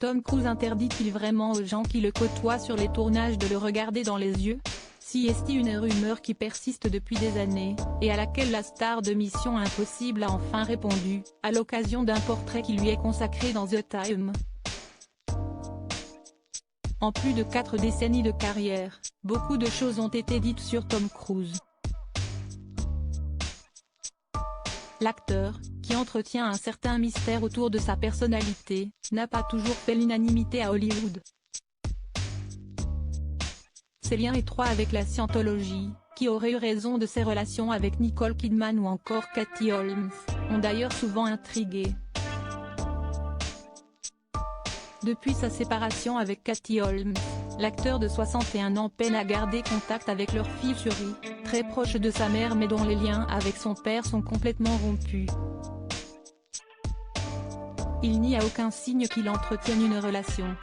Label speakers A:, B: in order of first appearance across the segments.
A: Tom Cruise interdit-il vraiment aux gens qui le côtoient sur les tournages de le regarder dans les yeux? Si est une rumeur qui persiste depuis des années, et à laquelle la star de Mission Impossible a enfin répondu, à l'occasion d'un portrait qui lui est consacré dans The Time. En plus de 4 décennies de carrière, beaucoup de choses ont été dites sur Tom Cruise. L'acteur, qui entretient un certain mystère autour de sa personnalité, n'a pas toujours fait l'unanimité à Hollywood. Ses liens étroits avec la scientologie, qui aurait eu raison de ses relations avec Nicole Kidman ou encore Katie Holmes, ont d'ailleurs souvent intrigué. Depuis sa séparation avec Katie Holmes, l'acteur de 61 ans peine à garder contact avec leur fille Shuri, très proche de sa mère mais dont les liens avec son père sont complètement rompus. Il n'y a aucun signe qu'il entretienne une relation.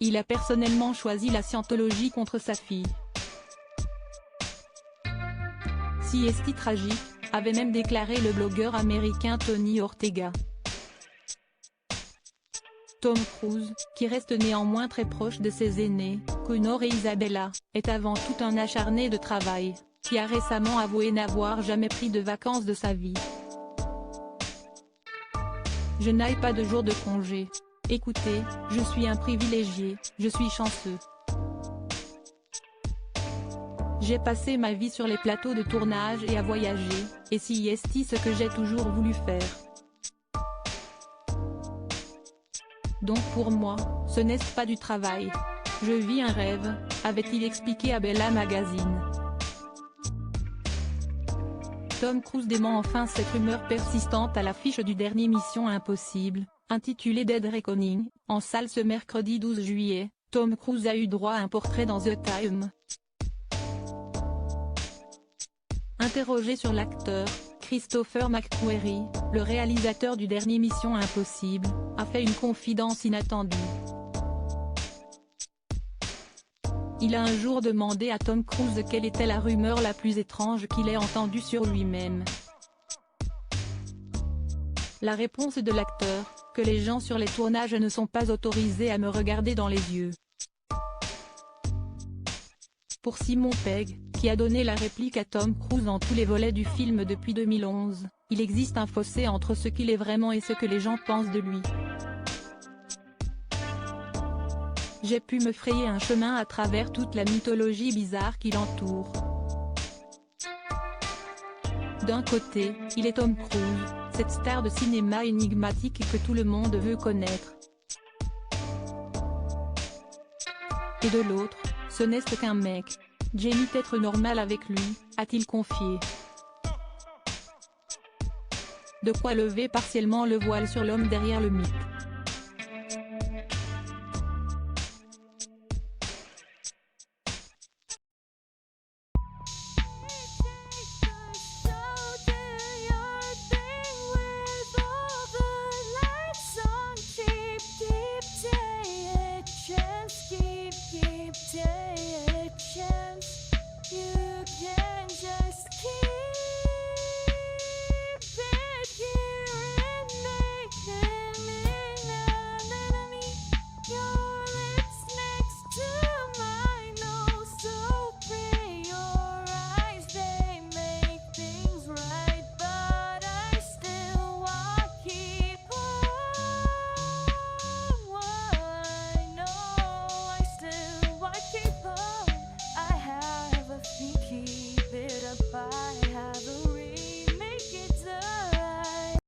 A: Il a personnellement choisi la scientologie contre sa fille. Si est tragique, avait même déclaré le blogueur américain Tony Ortega. Tom Cruise, qui reste néanmoins très proche de ses aînés, Connor et Isabella, est avant tout un acharné de travail, qui a récemment avoué n'avoir jamais pris de vacances de sa vie. Je n'ai pas de jour de congé. Écoutez, je suis un privilégié, je suis chanceux. J'ai passé ma vie sur les plateaux de tournage et à voyager, et si est ce que j'ai toujours voulu faire. Donc pour moi, ce n'est pas du travail. Je vis un rêve, avait-il expliqué à Bella Magazine. Tom Cruise dément enfin cette rumeur persistante à l'affiche du dernier Mission Impossible, intitulé Dead Reckoning, en salle ce mercredi 12 juillet, Tom Cruise a eu droit à un portrait dans The Time. Interrogé sur l'acteur, Christopher McQuarrie, le réalisateur du dernier Mission Impossible, a fait une confidence inattendue. Il a un jour demandé à Tom Cruise quelle était la rumeur la plus étrange qu'il ait entendue sur lui-même. La réponse de l'acteur, que les gens sur les tournages ne sont pas autorisés à me regarder dans les yeux. Pour Simon Pegg, qui a donné la réplique à Tom Cruise dans tous les volets du film depuis 2011, il existe un fossé entre ce qu'il est vraiment et ce que les gens pensent de lui. J'ai pu me frayer un chemin à travers toute la mythologie bizarre qui l'entoure. D'un côté, il est Tom Cruise, cette star de cinéma énigmatique que tout le monde veut connaître. Et de l'autre, ce n'est qu'un mec. J'aime être normal avec lui, a-t-il confié. De quoi lever partiellement le voile sur l'homme derrière le mythe.